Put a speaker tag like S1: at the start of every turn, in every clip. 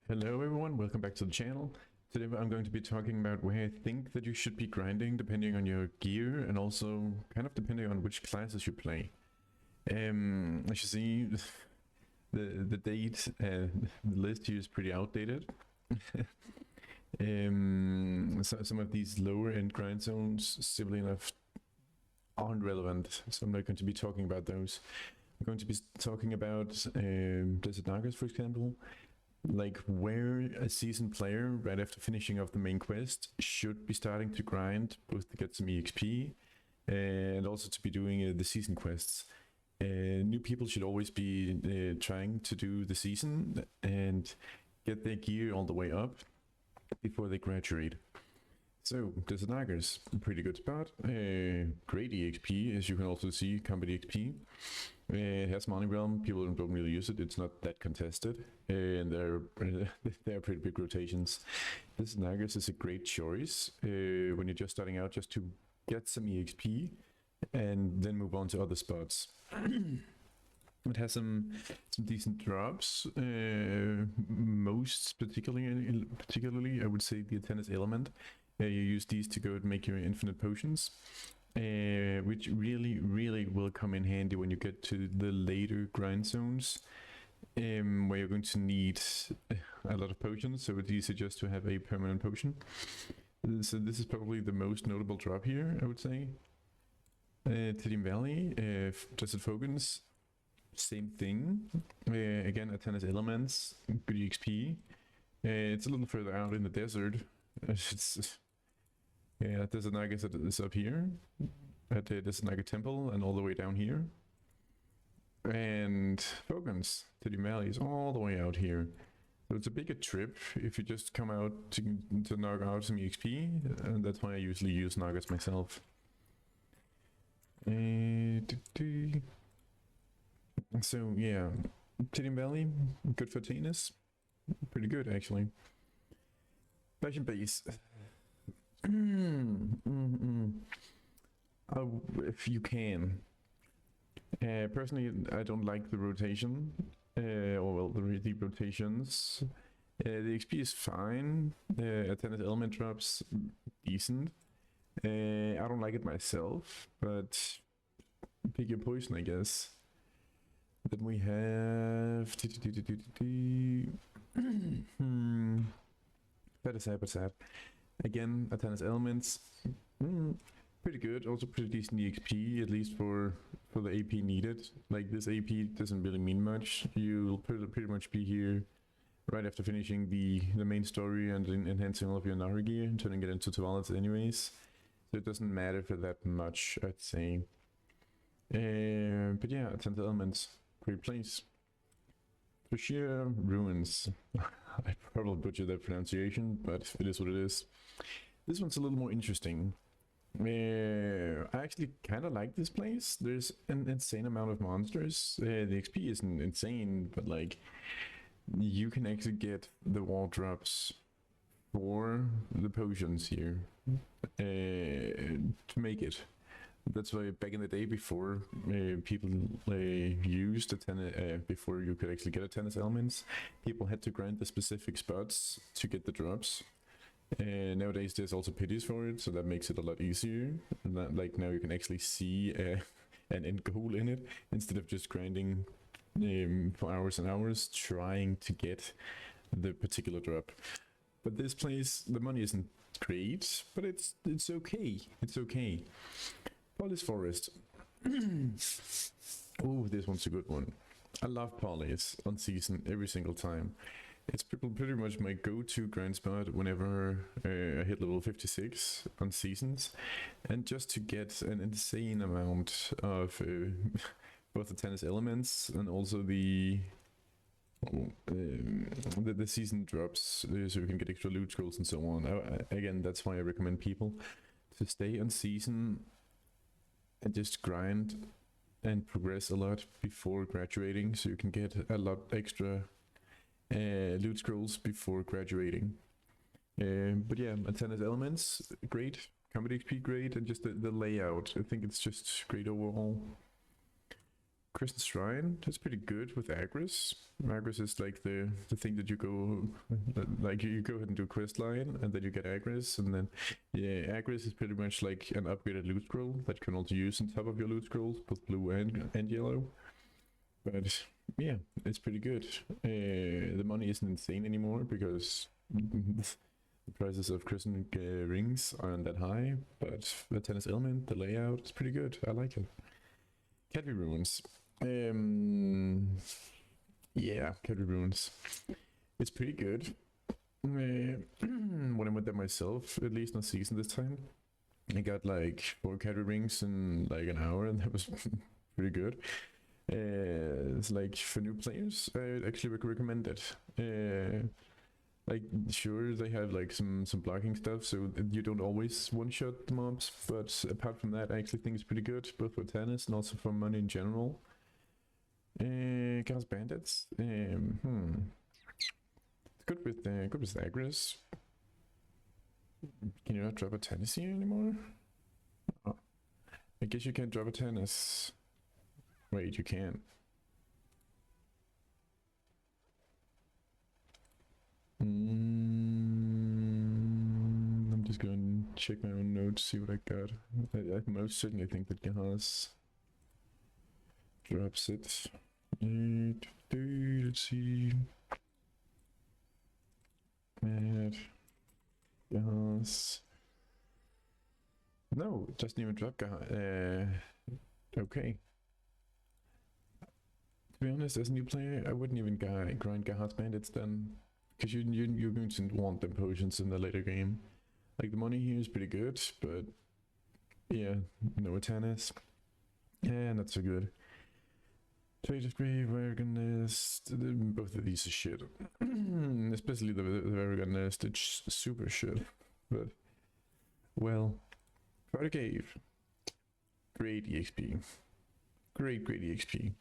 S1: Hello everyone, welcome back to the channel. Today I'm going to be talking about where I think that you should be grinding depending on your gear and also kind of depending on which classes you play. As you see, the date, the list here is pretty outdated. So some of these lower end grind zones, simply enough, aren't relevant, so I'm not going to be talking about those. I'm going to be talking about Desert Nagas, for example. Like where a seasoned player, right after finishing off the main quest, should be starting to grind, both to get some EXP and also to be doing the season quests. New people should always be trying to do the season and get their gear all the way up before they graduate. So, Desert Nagas, a pretty good spot. Great EXP, as you can also see, combat EXP. It has Money Realm, people don't really use it, it's not that contested. And there are pretty big rotations. Desert Nagas is a great choice when you're just starting out, just to get some EXP and then move on to other spots. It has some decent drops, most particularly I would say the Tennis Element. You use these to go and make your infinite potions, which really will come in handy when you get to the later grind zones, where you're going to need a lot of potions, so it's easy just to have a permanent potion. So this is probably the most notable drop here, I would say. Tidium Valley, Desert Fogans, same thing. Again, a Tennis Elements, good EXP. It's a little further out in the desert. Yeah, Desert Nagas is up here at the Desert Naga Temple and all the way down here. And Fogans, Tidium Valley is all the way out here. So it's a bigger trip if you just come out to knock out some EXP, and that's why I usually use Nagas myself. So yeah, Tidium Valley, good for tennis. Pretty good actually. Passion Base. If you can. Personally, I don't like the rotation, or well, the rotations. The XP is fine. Tennis Element drops decent. I don't like it myself, but pick your poison, I guess. Then we have but sad. Again, a Tennis Elements, pretty good, also pretty decent EXP, at least for the AP needed. Like, this AP doesn't really mean much. You'll pretty much be here right after finishing the main story and enhancing all of your Nara gear and turning it into Tavalets anyways. So it doesn't matter for that much, I'd say. But yeah, Tennis Elements, great place. Sheer Ruins. I probably butchered that pronunciation, but it is what it is. This one's a little more interesting. I actually kind of like this place. There's an insane amount of monsters. The XP isn't insane, but like, you can actually get the wall drops for the potions here to make it. That's why back in the day, before people used the tennis, before you could actually get a Tennis Elements, people had to grind the specific spots to get the drops. Nowadays there's also pities for it, so that makes it a lot easier. And that, like, now you can actually see an end goal in it, instead of just grinding for hours and hours trying to get the particular drop. But this place, the money isn't great, but it's okay. It's okay. Polis Forest. Oh, this one's a good one. I love Polis on season every single time. It's pretty much my go-to grind spot whenever I hit level 56 on seasons, and just to get an insane amount of both the Tennis Elements and also the season drops, so you can get extra loot scrolls and so on. Again, that's why I recommend people to stay on season and just grind and progress a lot before graduating, so you can get a lot extra loot scrolls before graduating. But yeah, Tennis Elements, great. Combat XP, great. And just the layout, I think it's just great overall. Crescent Shrine, that's pretty good with Agris. Agris is like the thing that you go, like you go ahead and do quest line, and then you get Agris, and then, yeah, Agris is pretty much like an upgraded loot scroll that you can also use on top of your loot scrolls, both blue and yellow. But yeah, it's pretty good. The money isn't insane anymore because the prices of Crescent rings aren't that high, but the tennis element, the layout is pretty good. I like it. Cadby Ruins. Yeah, Cadby Ruins. It's pretty good. When I went there myself, at least not season this time, I got like 4 Cadby rings in like an hour, and that was pretty good. It's like for new players, I'd actually recommend it. Like, sure, they have like some blocking stuff, so you don't always one-shot the mobs, but apart from that, I actually think it's pretty good, both for tennis and also for money in general. Chaos Bandits. It's good with Agris. Can you not drop a tennis here anymore? Oh. I guess you can't drop a tennis. Wait, you can. I'm just going to check my own notes, see what I got. I most certainly think that Gahas drops it. Let's see. Mad. Gahas. No, it doesn't even drop Gahas. Okay. To be honest, as a new player, I wouldn't even grind Gahas Bandits then. Because you're going to want them potions in the later game. Like, the money here is pretty good, but yeah, no tennis. Yeah, not so good. Trade of Grave, Varrigan Nest, both of these are shit. Especially the Varrigan Nest, it's super shit. But, well, Pride Cave. Great EXP. Great EXP.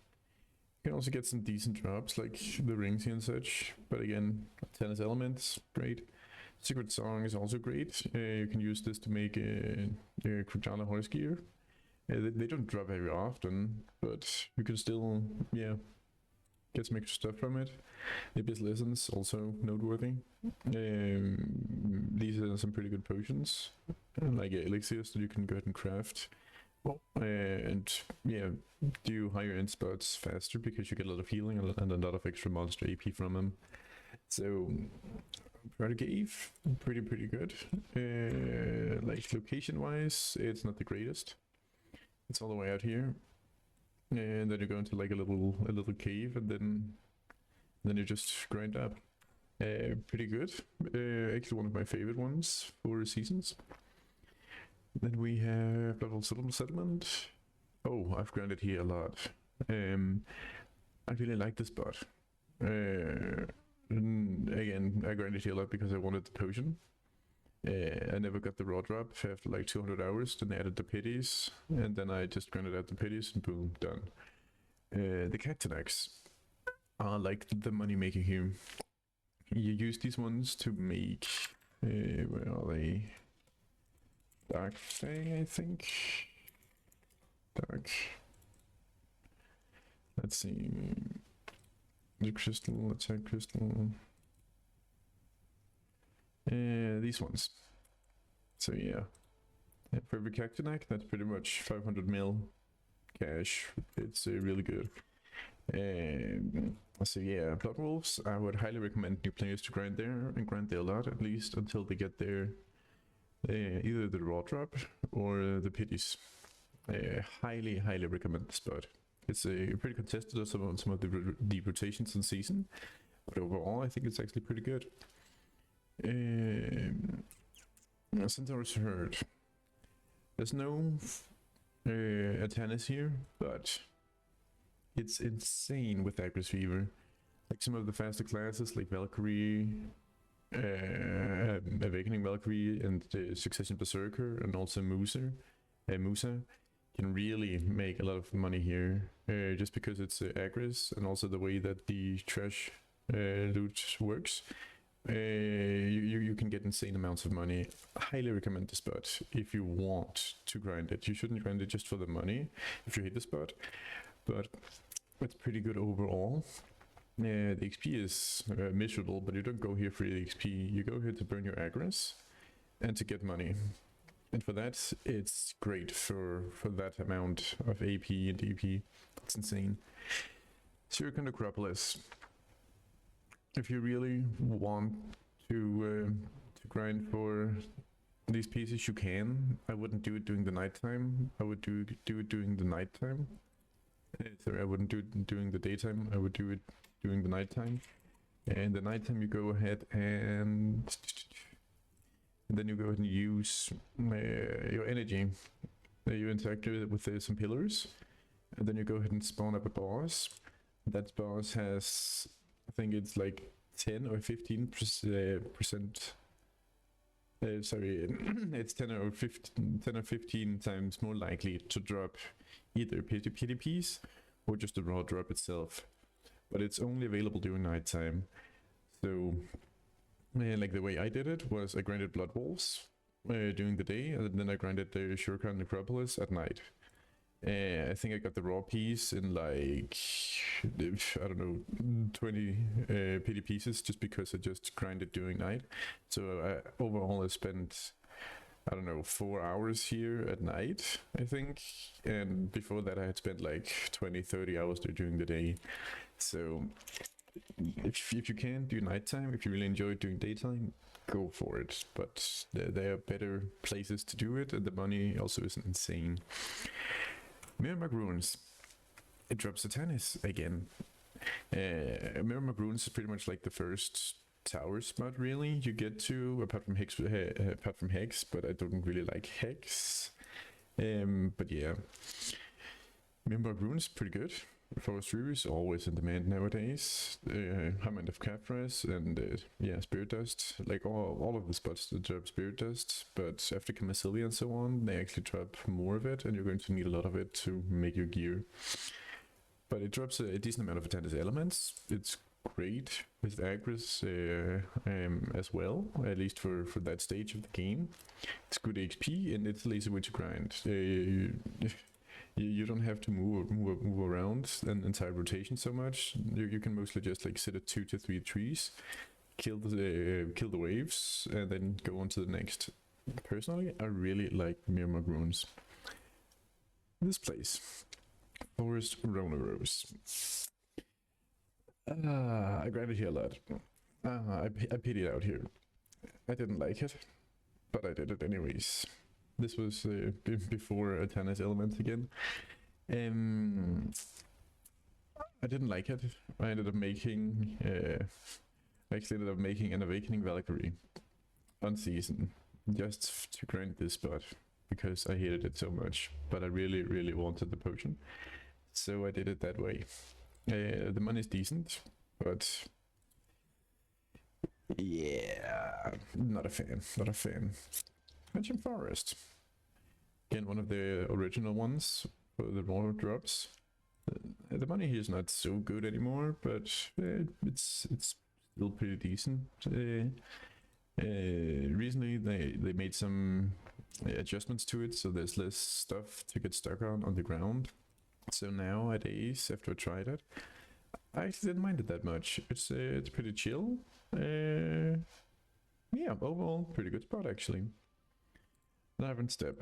S1: You can also get some decent drops, like the rings here and such, but again, tennis elements, great. Secret Song is also great. You can use this to make a Krujana horse gear. They don't drop very often, but you can still, yeah, get some extra stuff from it. Abyss Lessons, also noteworthy. These are some pretty good potions, like elixirs that you can go ahead and craft. And yeah, do higher end spots faster because you get a lot of healing and a lot of extra monster AP from them. So, Pride Cave, pretty good. Like location wise, it's not the greatest. It's all the way out here, and then you go into like a little cave, and then you just grind up. Pretty good. Actually, one of my favorite ones for seasons. Then we have Level Settlement. Oh, I've grinded here a lot. I really like this spot. Again, I grinded here a lot because I wanted the potion. I never got the raw drop after like 200 hours, then I added the pities, and then I just grinded out the pities and boom, done. The Cactinax are like the money maker here. You use these ones to make, where are they? Dark Fang, I think. Dark. Let's see. The crystal, attack crystal. These ones. So yeah. For every Cactinac, that's pretty much 500 mil cash. It's really good. So yeah, Blood Wolves, I would highly recommend new players to grind there, and grind there a lot, at least until they get their either the raw drop or the pities. Highly recommend the spot. It's pretty contested on some of the rotations in season, but overall I think it's actually pretty good. Centaur's Herd. There's no Atanas here, but it's insane with Agris Fever. Like some of the faster classes like Valkyrie, Awakening Valkyrie, and Succession Berserker, and also Musa can really make a lot of money here, just because it's Agris, and also the way that the trash loot works. You can get insane amounts of money. I highly recommend the spot if you want to grind it. You shouldn't grind it just for the money if you hate the spot, but it's pretty good overall. The XP is miserable, but you don't go here for the XP. You go here to burn your aggress and to get money. And for that, it's great for that amount of AP and DP. It's insane. Zero Necropolis. If you really want to grind for these pieces, you can. I wouldn't do it during the nighttime. I would do it during the nighttime. Sorry, I wouldn't do it during the daytime. I would do it during the nighttime. And the nighttime you go ahead and then you go ahead and use your energy. You interact with some pillars, and then you go ahead and spawn up a boss. That boss has, I think it's like 10 or 15%. Sorry, it's 10 or 15 times more likely to drop either PDPs or just the raw drop itself. But it's only available during nighttime. So, like the way I did it was I grinded Blood Wolves during the day, and then I grinded the Shurkan Necropolis at night. I think I got the raw piece in like, I don't know, 20 PD pieces just because I just grinded during night. So overall I spent, I don't know, 4 hours here at night, I think. And before that I had spent like 20-30 hours there during the day. So if you can do nighttime, if you really enjoy doing daytime, go for it. But there are better places to do it, and the money also isn't insane. Mirrormark Ruins. It drops Satanis again. Mirrormark Ruins is pretty much like the first tower spot, really. You get to, apart from Hex, but I don't really like Hex. But yeah, Mirrormark Ruins is pretty good. Forest Ruby is always in demand nowadays. Hammer of Caphras and yeah, Spirit Dust. Like all of the spots that drop Spirit Dust, but after Camasillia and so on, they actually drop more of it, and you're going to need a lot of it to make your gear. But it drops a decent amount of Atlantis elements. It's great with Agris as well, at least for that stage of the game. It's good XP, and it's a lazy way to grind. You don't have to move around and entire rotation so much. You can mostly just like sit at 2 to 3 trees, kill the waves, and then go on to the next. Personally, I really like Mirrormark Ruins. This place, Forest Rona Rose. I grinded here a lot. I pitied out here. I didn't like it, but I did it anyways. This was before Atana's Elements again. I didn't like it. I ended up making, an Awakening Valkyrie on season, just to grind this spot, because I hated it so much, but I really, really wanted the potion. So I did it that way. The money is decent, but yeah, not a fan. Mention Forest. Again, one of the original ones for the raw drops. The money here is not so good anymore, but it's still pretty decent. Recently they made some adjustments to it, so there's less stuff to get stuck on the ground. So nowadays, after I tried it, I actually didn't mind it that much. It's pretty chill. Yeah, overall, pretty good spot actually. Iron Step.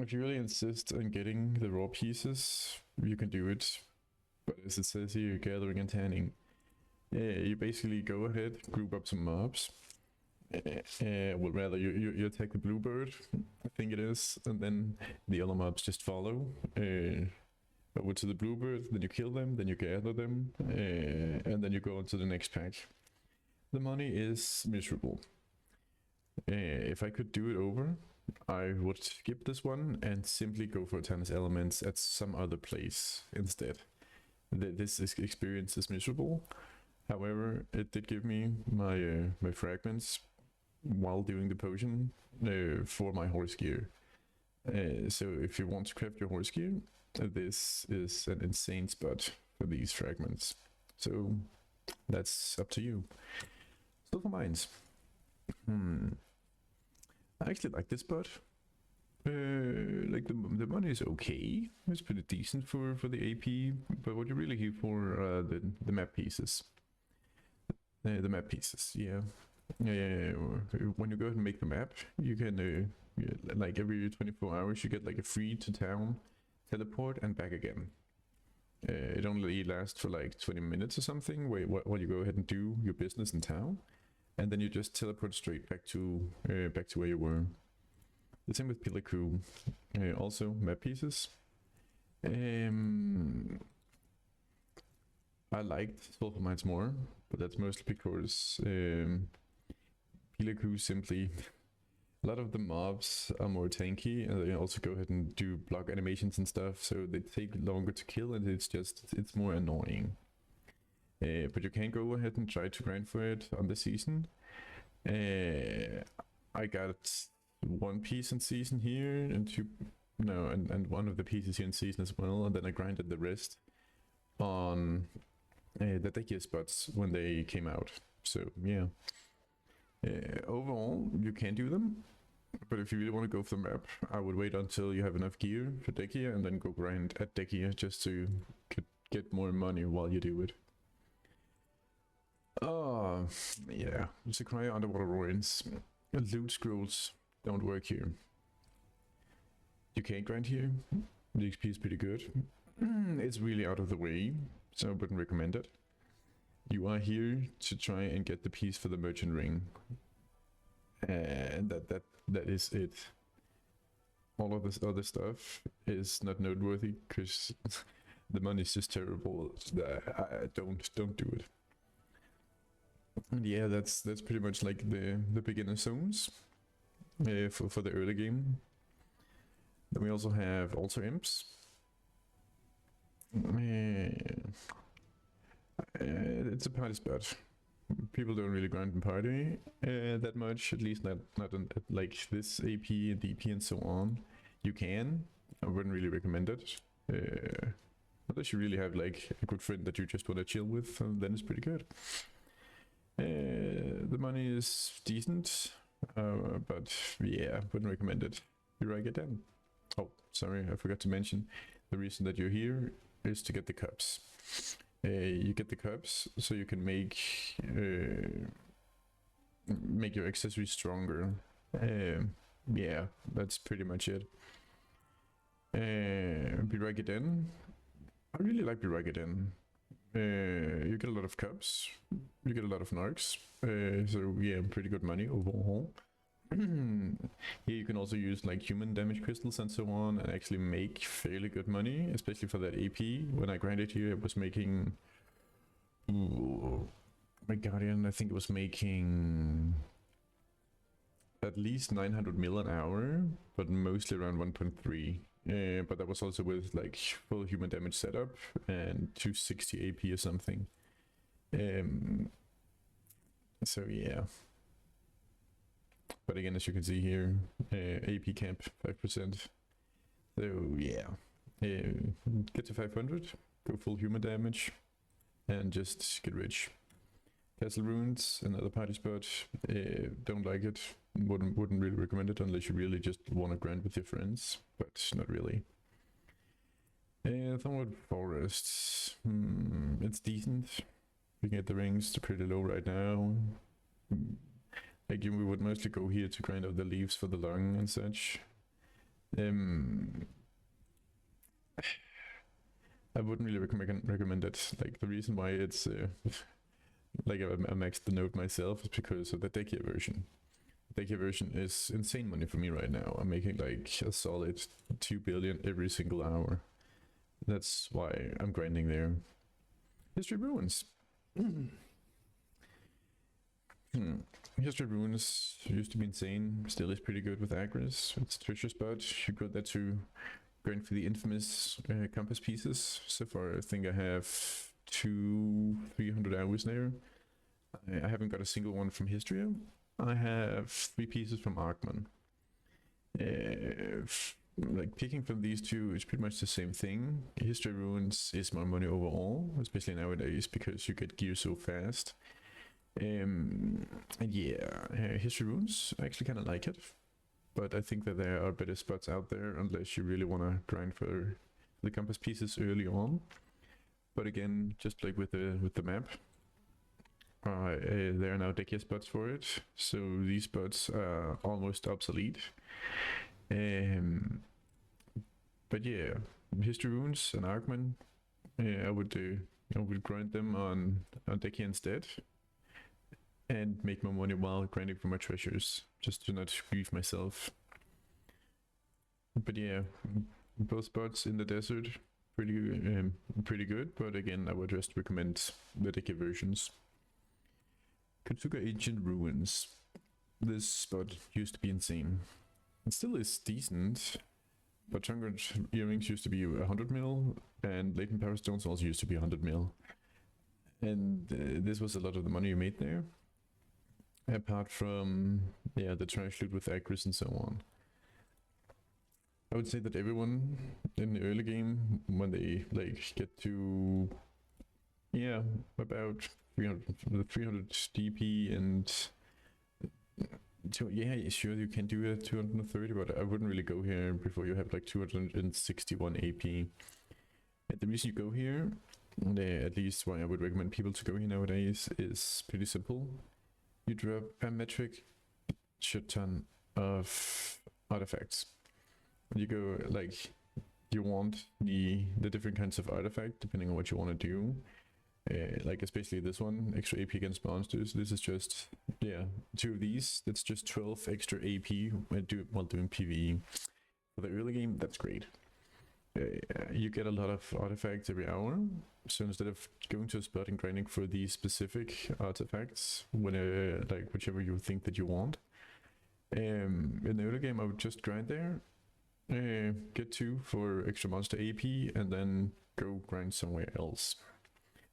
S1: If you really insist on getting the raw pieces, you can do it. But as it says here, gathering and tanning. You basically go ahead, group up some mobs. Well, rather, you attack the bluebird, I think it is, and then the other mobs just follow. Over to the bluebird, then you kill them, then you gather them, and then you go on to the next pack. The money is miserable. If I could do it over, I would skip this one and simply go for Atana's Elements at some other place instead. This experience is miserable. However, it did give me my my fragments while doing the potion for my horse gear. So if you want to craft your horse gear, this is an insane spot for these fragments. So that's up to you. Silver Mines. I actually like this spot. Like the money is okay. It's pretty decent for the AP, but what you're really here for are the map pieces. The map pieces, yeah. When you go ahead and make the map, you can like every 24 hours you get like a free to town teleport and back again. It only lasts for like 20 minutes or something while you go ahead and do your business in town, and then you just teleport straight back to where you were. The same with Pillar Crew. Also map pieces. I liked Sulfur Mines more, but that's mostly because Pillar Crew simply a lot of the mobs are more tanky, and they also go ahead and do block animations and stuff, so they take longer to kill, and it's more annoying. But you can go ahead and try to grind for it on the season. I got one piece in season here, and and one of the pieces here in season as well, and then I grinded the rest on the deckier spots when they came out. So yeah. Overall, you can do them, but if you really want to go for the map, I would wait until you have enough gear for Deckier and then go grind at Deckier just to get more money while you do it. Yeah, Zakraya Underwater Ruins. Loot scrolls don't work here. You can grind here. The XP is pretty good. It's really out of the way, so I wouldn't recommend it. You are here to try and get the piece for the merchant ring, and that is it. All of this other stuff is not noteworthy because the money is just terrible. Don't do it. And yeah, that's pretty much like the beginner zones for the early game. Then we also have altar imps. It's a party spot. People don't really grind and party that much, at least not like this AP and DP and so on. You can. I wouldn't really recommend it. Unless you really have like a good friend that you just want to chill with, then it's pretty good. The money is decent, but yeah, wouldn't recommend it. Here I get down. Oh, sorry, I forgot to mention the reason that you're here is to get the cups. You get the cups so you can make your accessories stronger. Yeah, that's pretty much it. Biragiden. I really like Biragiden. You get a lot of cups, you get a lot of narcs, so yeah, pretty good money overall. Here you can also use like human damage crystals and so on and actually make fairly good money, especially for that AP. When I grinded here, it was making... my Guardian, I think it was making at least 900 mil an hour, but mostly around 1.3. But that was also with like full human damage setup and 260 AP or something. So yeah. But again, as you can see here, AP camp 5%. So yeah, get to 500, go full human damage, and just get rich. Castle Ruins, another party spot. Don't like it. Wouldn't really recommend it unless you really just want to grind with your friends, but not really. Thornwood Forest. It's decent. We can get the rings. They're pretty low right now. Again, we would mostly go here to grind out the leaves for the lung and such. I wouldn't really recommend it. Like the reason why it's like I maxed the note myself is because of the Deckier version. The Deckier version is insane money for me right now. I'm making like a solid 2 billion every single hour. That's why I'm grinding there. History Ruins. History Ruins used to be insane, still is pretty good with Agris. It's a treasure spot. You go there to grind for the infamous compass pieces. So far I think I have 300 hours there. I haven't got a single one from Histria. I have 3 pieces from Arkman. Like picking from these two is pretty much the same thing. History Ruins is more money overall, especially nowadays because you get gear so fast. And yeah, History Ruins, I actually kind of like it, but I think that there are better spots out there unless you really want to grind for the compass pieces early on. But again, just like with the map, there are now deckier spots for it, so these spots are almost obsolete. But yeah, history runes and Arkman, I would grind them on decky instead, and make my money while grinding for my treasures, just to not grieve myself. But yeah, both spots in the desert, pretty good. But again, I would just recommend the decky versions. Katsuga Ancient Ruins. This spot used to be insane. It still is decent, but Chungered Earrings used to be 100 mil, and Latent Power Stones also used to be 100 mil. And this was a lot of the money you made there. Apart from, yeah, the trash loot with Acris and so on. I would say that everyone in the early game, when they like get to, yeah, about 300 DP and yeah, sure you can do it 230, but I wouldn't really go here before you have like 261 AP. And the reason you go here, at least why I would recommend people to go here nowadays, is pretty simple. You drop a metric shit ton of artifacts. You go like, you want the different kinds of artifact depending on what you want to do. Like especially this one, extra AP against monsters. This is just, yeah, 2 of these. That's just 12 extra AP while doing PvE. For the early game, that's great. You get a lot of artifacts every hour. So instead of going to a spot and grinding for these specific artifacts, when like whichever you think that you want, in the early game I would just grind there, get 2 for extra monster AP, and then go grind somewhere else.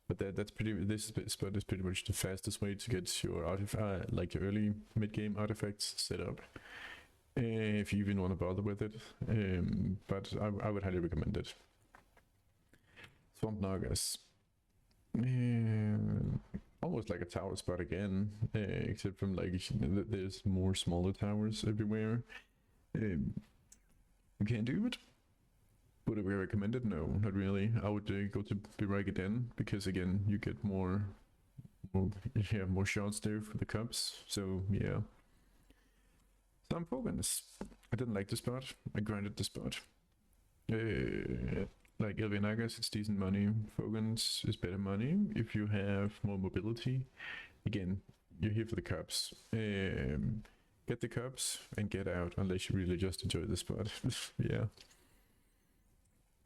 S1: But this spot is pretty much the fastest way to get your like your early mid-game artifacts set up, if you even want to bother with it. But I would highly recommend it. Swamp Nagas, almost like a tower spot again, except from like there's more smaller towers everywhere. You can do it. Would I recommend it? No, not really. I would go to Biragiden because again, you get more shots there for the cups. So yeah. Some Fogans. I didn't like the spot. I grinded the spot. Like Elvenagas, it's decent money. Fogans is better money if you have more mobility. Again, you're here for the cups. Get the cups and get out, unless you really just enjoy the spot. Yeah.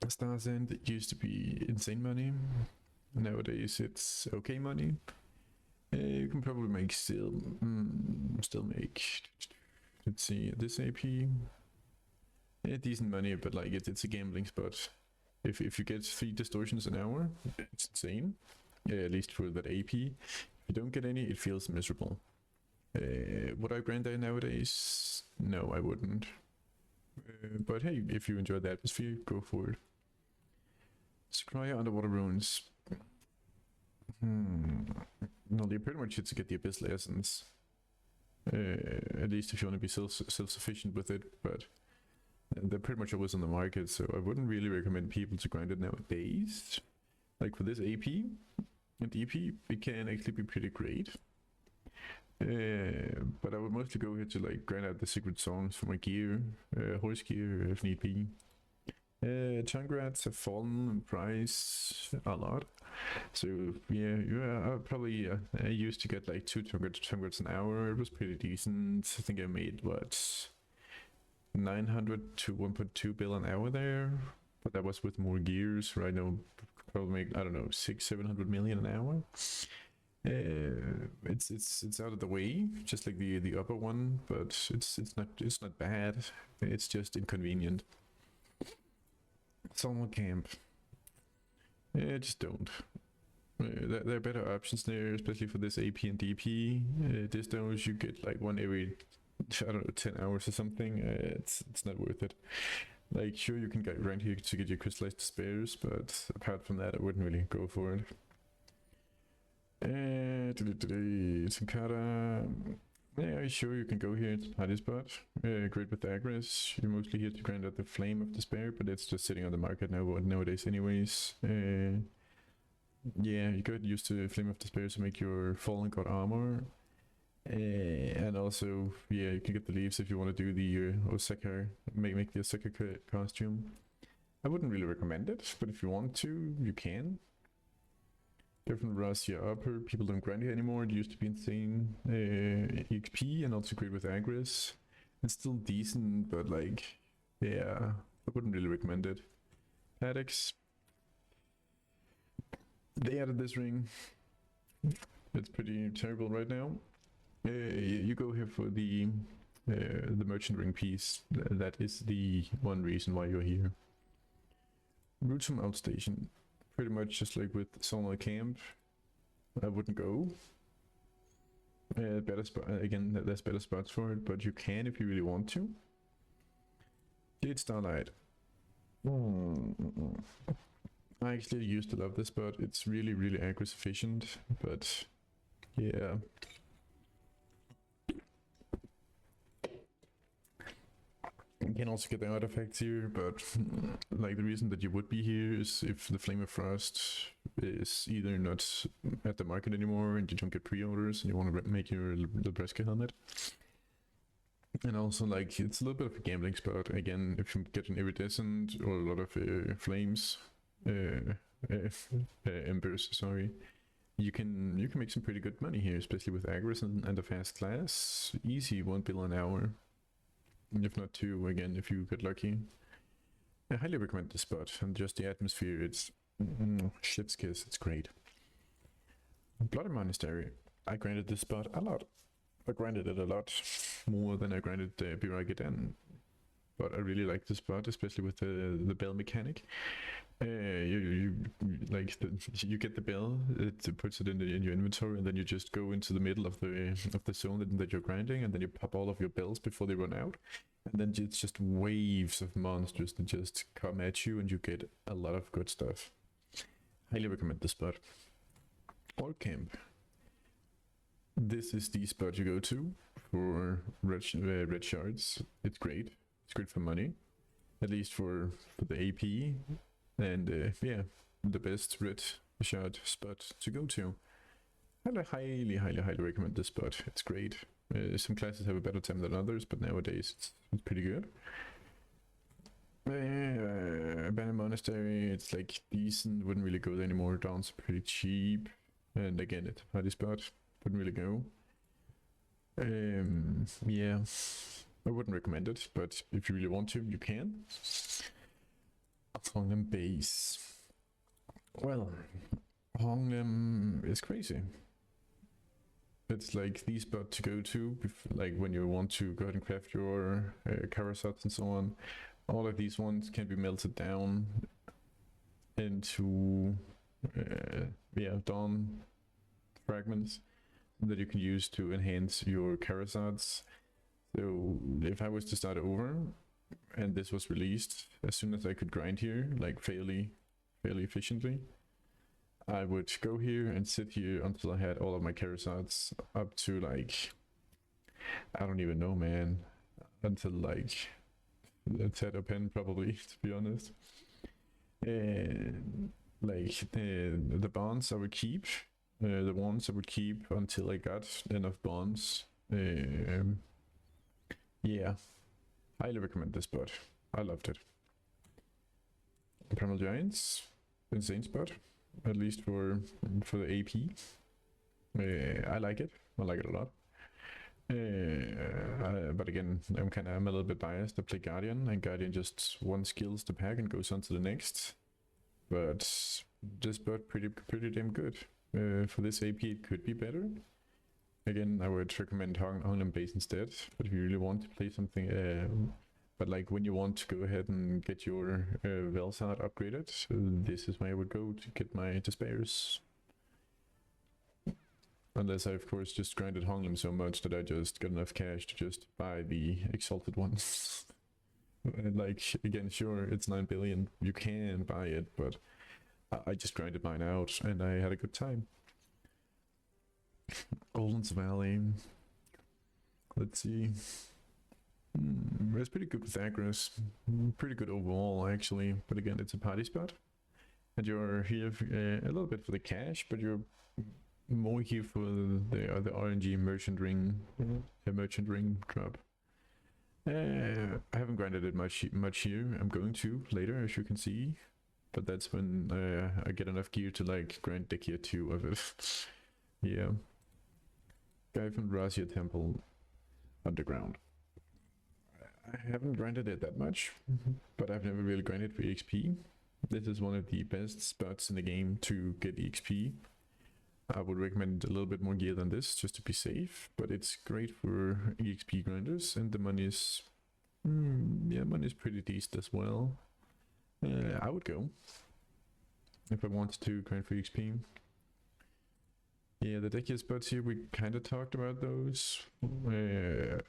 S1: Stars End, it used to be insane money. Nowadays it's okay money. You can probably make still make, let's see, this AP. Yeah, decent money, but like it's a gambling spot. If you get 3 distortions an hour, it's insane. At least for that AP. If you don't get any, it feels miserable. Would I grind that nowadays? No, I wouldn't. But hey, if you enjoy the atmosphere, go for it. Scryer Underwater Ruins. No, you pretty much hit to get the Abyssal Essence. At least if you want to be self-sufficient with it, but they're pretty much always on the market, so I wouldn't really recommend people to grind it nowadays. Like for this AP and DP, it can actually be pretty great. But I would mostly go here to like grind out the secret songs for my gear, horse gear if need be. Chungrats have fallen in price a lot, so yeah, I used to get like 2 Chungrats an hour. It was pretty decent. I think I made what, 900 to 1.2 bill an hour there, but that was with more gears. Right now, probably make, I don't know, 600-700 million an hour. It's out of the way, just like the upper one, but it's not bad. It's just inconvenient. Summer Camp. Just don't. There are better options there, especially for this AP and DP. Distos you get like one every, I don't know, 10 hours or something. It's not worth it. Like sure you can get around here to get your crystallized despairs, but apart from that I wouldn't really go for it. Sankara, Yeah, sure, you can go here to party spot. Great with aggress. You're mostly here to grind out the Flame of Despair, but it's just sitting on the market nowadays anyways. Yeah, you could use the Flame of Despair to make your Fallen God armor. And also, yeah, you can get the leaves if you want to do the Osaka, make the Osaka costume. I wouldn't really recommend it, but if you want to, you can. Different Rasia upper, people don't grind it anymore. It used to be insane XP and also great with aggress. It's still decent, but like, yeah, I wouldn't really recommend it. Paddocks. They added this ring. It's pretty terrible right now. You go here for the merchant ring piece. That is the one reason why you're here. Route from outstation. Pretty much just like with Sauna Camp. I wouldn't go. Better spot again. There's better spots for it, but you can if you really want to. Jade Starlight. I actually used to love this spot. It's really, really aggress efficient, but yeah. You can also get the artifacts here, but like the reason that you would be here is if the Flame of Frost is either not at the market anymore and you don't get pre-orders and you want to make your Lebreska helmet. And also, like, it's a little bit of a gambling spot. Again, if you get an iridescent or a lot of flames, embers, sorry, you can make some pretty good money here, especially with aggress and a fast class. Easy 1 bill an hour. If not 2, again, if you get lucky. I highly recommend this spot, and just the atmosphere, it's shit's kiss, it's great. Bloody Monastery. I grinded this spot a lot. I grinded it a lot more than I grinded Biragidan. But I really like this spot, especially with the bell mechanic. You get the bell, it puts it in your inventory, and then you just go into the middle of the zone that you're grinding, and then you pop all of your bells before they run out, and then it's just waves of monsters that just come at you, and you get a lot of good stuff. Highly recommend this spot. Or camp. This is the spot you go to for red shards. It's great. It's great for money, at least for the AP. And yeah, the best red shard spot to go to. I highly recommend this spot. It's great. Some classes have a better time than others, but nowadays it's pretty good. Abandoned Monastery, it's like decent. Wouldn't really go there anymore. Dawn's pretty cheap. And again, it's a party spot. Wouldn't really go. Yeah, I wouldn't recommend it, but if you really want to, you can. Honglem base. Well, Honglem is crazy. It's like the spot to go to, like when you want to go ahead and craft your Karasats and so on. All of these ones can be melted down into Dawn fragments that you can use to enhance your Karasats. So if I was to start over, and this was released, as soon as I could grind here, like fairly efficiently, I would go here and sit here until I had all of my Karasats up to like, I don't even know, man, until like, let's head up in probably, to be honest. Like the bonds I would keep, the ones I would keep until I got enough bonds. Yeah. Highly recommend this spot. I loved it. Primal Giants, insane spot, at least for the AP. I like it. I like it a lot. But again, I'm a little bit biased. I play Guardian, and Guardian just one skills the pack and goes on to the next. But this spot pretty damn good. For this AP, it could be better. Again, I would recommend Honglem base instead, but if you really want to play something, but like when you want to go ahead and get your Velsart upgraded, this is where I would go to get my Despairs. Unless I, of course, just grinded Honglem so much that I just got enough cash to just buy the Exalted ones. And like, again, sure, it's 9 billion, you can buy it, but I just grinded mine out and I had a good time. Golden's Valley. Let's see. It's pretty good with Agris. Pretty good overall, actually. But again, it's a party spot. And you're here a little bit for the cash, but you're more here for the RNG merchant ring drop. I haven't grinded it much here. I'm going to later, as you can see. But that's when I get enough gear to like grind deck here 2 of it. Yeah. Guy from Razia Temple Underground. I haven't grinded it that much, but I've never really grinded for EXP. This is one of the best spots in the game to get EXP. I would recommend a little bit more gear than this, just to be safe, but it's great for EXP grinders, and the money is... yeah, money is pretty decent as well. I would go, if I wanted to grind for EXP. Yeah, the deck spots here, we kind of talked about those.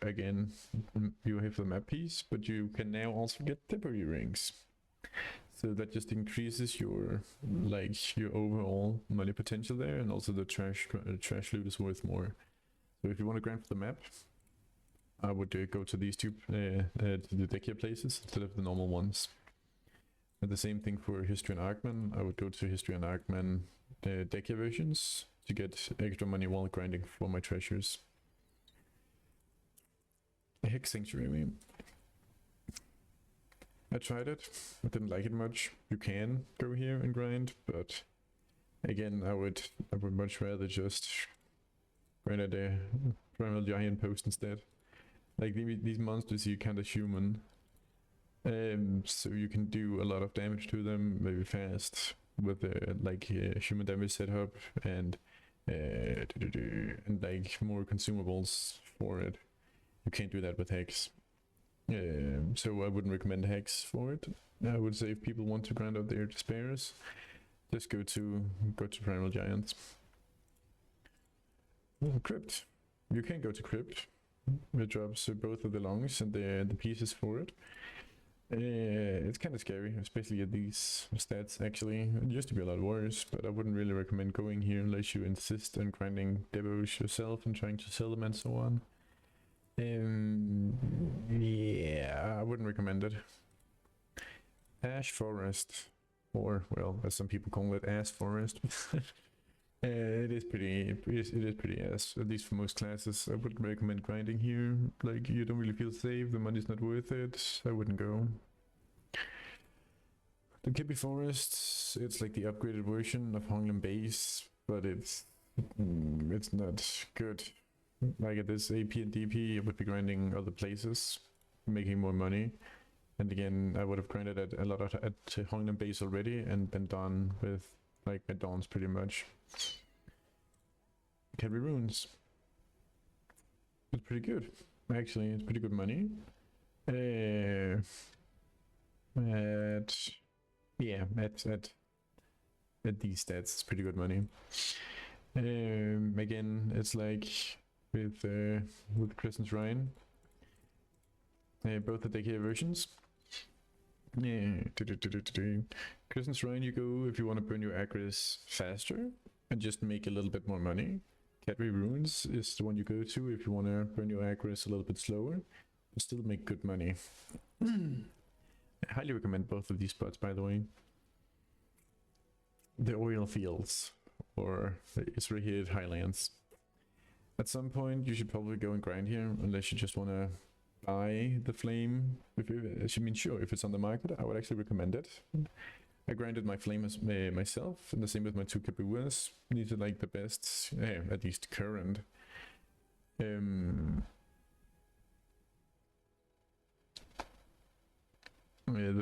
S1: Again, you have the map piece, but you can now also get temporary rings. So that just increases your your overall money potential there, and also the trash loot is worth more. So if you want to grind for the map, I would go to these two to the deck places instead of the normal ones. And the same thing for History and Arkman. I would go to History and Arkman deck versions to get extra money while grinding for my treasures. Hex Sanctuary. I tried it. I didn't like it much. You can go here and grind, but again, I would much rather just grind at a Primal Giant post instead. Like these monsters here kind of human. So you can do a lot of damage to them very fast with human damage setup and like more consumables for it. You can't do that with Hex. So I wouldn't recommend Hex for it. I would say if people want to grind out their despairs, just go to Primal Giants. Crypt. You can go to Crypt. It drops both of the lungs and the pieces for it. It's kind of scary, especially at these stats actually. It used to be a lot worse, but I wouldn't really recommend going here unless you insist on grinding devos yourself and trying to sell them and so on. Yeah, I wouldn't recommend it. Ash Forest, or well, as some people call it, Ass Forest. It is pretty ass, at least for most classes. I wouldn't recommend grinding here. Like, you don't really feel safe, the money's not worth it. I wouldn't go. The Kippy Forest, it's like the upgraded version of Honglam Base, but it's not good. Like at this AP and DP, I would be grinding other places, making more money. And again, I would have grinded at a lot at Honglam Base already and been done with like my dawns pretty much. Cadbury Runes. It's pretty good. Actually, it's pretty good money. At these stats, it's pretty good money. Again, it's like with Crescent Rhine. Both the decade versions. Yeah. Crescent Shrine, you go if you want to burn your Agris faster and just make a little bit more money. Cadbury Ruins is the one you go to if you want to burn your Agris a little bit slower, but still make good money. I highly recommend both of these spots, by the way. The Oil Fields, or the Israelite Highlands. At some point, you should probably go and grind here, unless you just want to buy the flame. Sure, if it's on the market, I would actually recommend it. I grinded my flame myself, and the same with my 2 Kabuas. These are like the best, at least current. The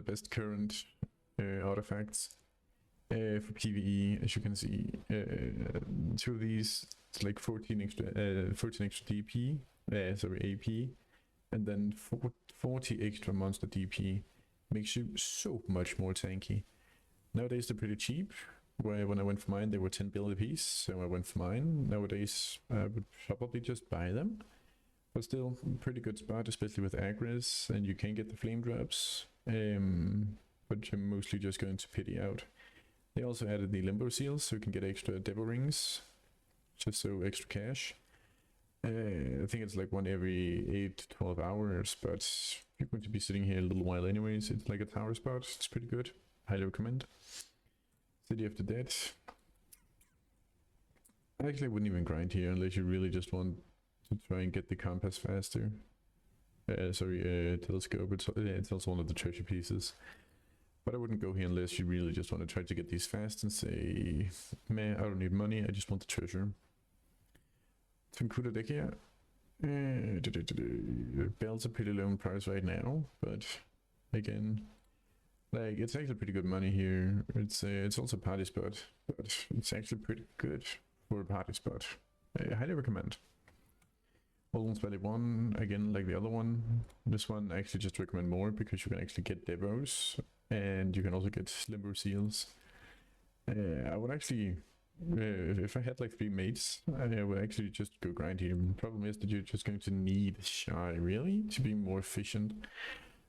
S1: best current artifacts for PvE, as you can see. 2 of these, it's like 14 extra DP, AP. And then 40 extra monster DP makes you so much more tanky. Nowadays they're pretty cheap. When I went for mine, they were 10 bill a piece, so I went for mine. Nowadays I would probably just buy them, but still pretty good spot, especially with Agris, and you can get the flame drops. But you're mostly just going to pity out. They also added the limbo seals, so you can get extra devil rings, just so extra cash. think it's like one every 8 to 12 hours, but you're going to be sitting here a little while anyways. It's like a tower spot. It's pretty good. Highly recommend. City of the Dead. Actually, I wouldn't even grind here unless you really just want to try and get the compass faster. Telescope. It's also one of the treasure pieces. But I wouldn't go here unless you really just want to try to get these fast and say, meh, I don't need money, I just want the treasure. Some cooler deck here. Bells are pretty low in price right now, but again, like it's actually pretty good money here. It's also a party spot, but it's actually pretty good for a party spot. I highly recommend. Alden's Valley 1, again, like the other one. This one I actually just recommend more because you can actually get Devos and you can also get Limbo Seals. I would actually, if I had like 3 mates, I would actually just go grind here. The problem is that you're just going to need Shy, really, to be more efficient.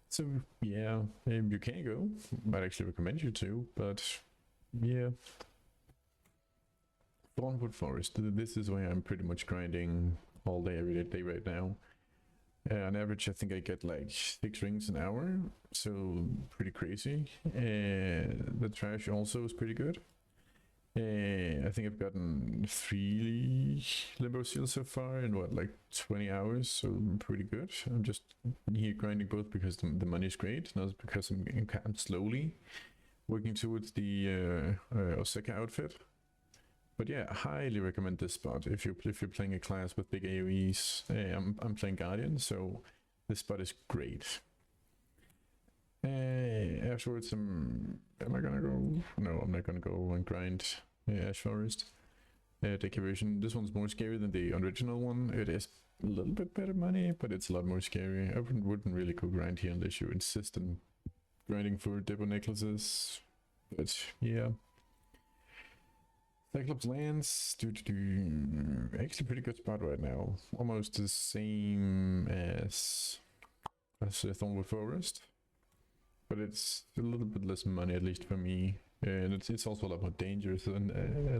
S1: So yeah, you can go. I'd actually recommend you to, but yeah. Thornwood Forest, this is where I'm pretty much grinding all day, every day right now. On average, I think I get like 6 rings an hour, so pretty crazy. The trash also is pretty good. I think I've gotten 3 Limbo Seals so far in what, like 20 hours, so pretty good. I'm just here grinding both because the money is great, not because I'm slowly working towards the Osaka outfit. But yeah, I highly recommend this spot if you're playing a class with big AoEs. I'm playing Guardian, so this spot is great. Afterwards, am I gonna go? No, I'm not gonna go and grind Ash Forest. Decoration. This one's more scary than the original one. It is a little bit better money, but it's a lot more scary. I wouldn't really go grind here unless you insist on grinding for Debo necklaces. But yeah. Cyclops Lands, actually pretty good spot right now. Almost the same as Thornwood Forest, but it's a little bit less money, at least for me. And it's also a lot more dangerous and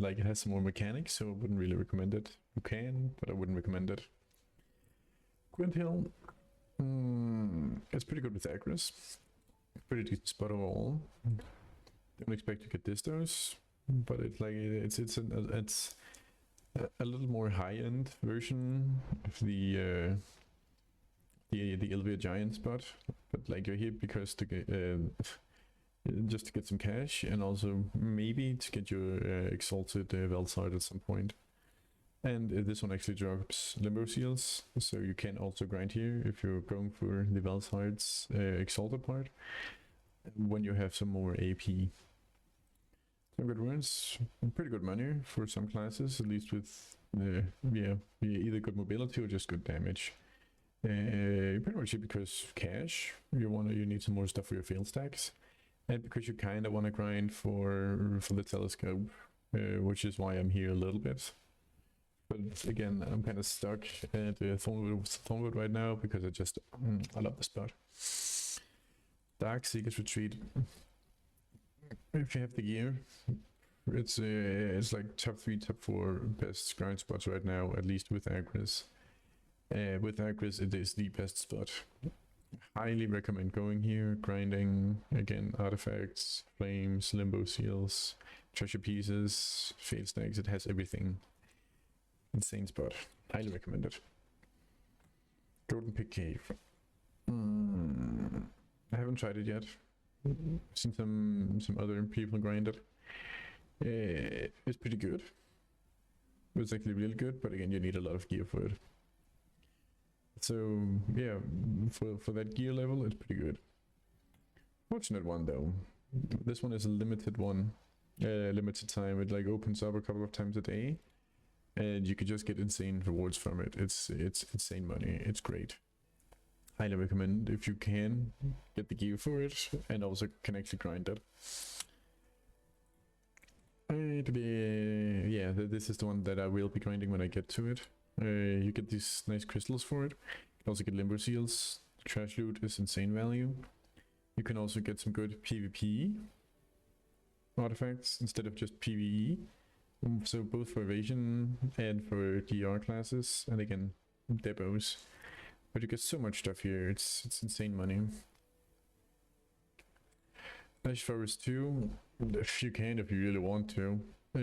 S1: like it has some more mechanics, so I wouldn't really recommend it. You can, but I wouldn't recommend it. Gwent Hill, it's pretty good with Agris. Pretty decent spot overall. Don't expect to get Distos, but it's like it's a little more high-end version of the Elvia Giant spot, but like you're here because to get just to get some cash and also maybe to get your exalted Velsard at some point. And this one actually drops Limbo Seals, so you can also grind here if you're going for the Velsard's exalted part when you have some more AP. Some good runes, pretty good money for some classes, at least with either good mobility or just good damage. Pretty much because cash, you need some more stuff for your field stacks, and because you kind of want to grind for the telescope, which is why I'm here a little bit. But again, I'm kind of stuck at Thornwood right now because I love the spot. Dark Seeker's Retreat. If you have the gear, it's like top 3, top 4 best grind spots right now, at least with Agris. With Agris, it is the best spot. Highly recommend going here, grinding, again, artifacts, flames, Limbo Seals, treasure pieces, fail stacks, it has everything. Insane spot. Highly recommend it. Golden Pig Cave. I haven't tried it yet. Seen some other people grind it. It's pretty good. It's actually really good, but again, you need a lot of gear for it. So yeah, for that gear level, it's pretty good. Fortunate one though. This one is a limited one, limited time. It like opens up a couple of times a day, and you could just get insane rewards from it. It's insane money. It's great. Highly recommend if you can get the gear for it and also can actually grind it. Yeah, this is the one that I will be grinding when I get to it. You get these nice crystals for it. You can also get Limbo Seals. The trash loot is insane value. You can also get some good PvP artifacts instead of just PvE. So both for evasion and for DR classes. And again, depots. But you get so much stuff here, it's insane money. Ash Forest 2, if you can, if you really want to. I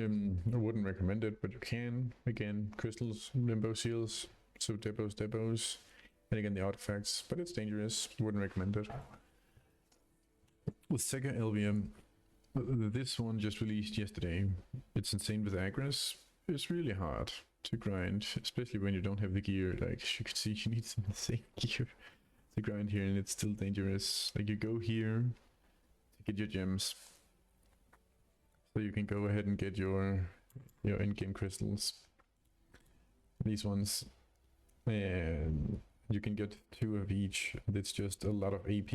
S1: wouldn't recommend it, but you can. Again, crystals, limbo seals, so depots, and again the artifacts, but it's dangerous, wouldn't recommend it. With Sega Elvium, this one just released yesterday. It's insane with Agris. It's really hard to grind, especially when you don't have the gear. Like you can see, she needs some insane gear to grind here, and it's still dangerous. Like you go here to get your gems, so you can go ahead and get your in-game crystals. These ones, and you can get 2 of each. It's just a lot of AP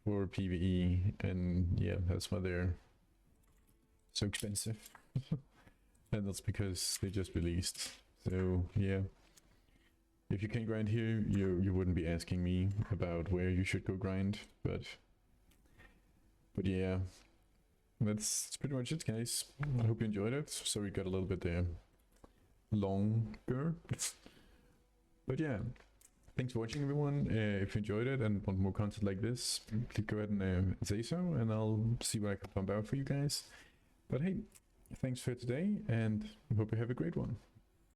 S1: for PvE, and yeah, that's why they're so expensive. And that's because they just released. So yeah, if you can grind here, you wouldn't be asking me about where you should go grind, but yeah, that's pretty much it, guys. I hope you enjoyed it. So we got a little bit longer, but yeah, thanks for watching, everyone. If you enjoyed it and want more content like this, please go ahead and say so, and I'll see what I can pump out for you guys. But hey, thanks for today, and I hope you have a great one.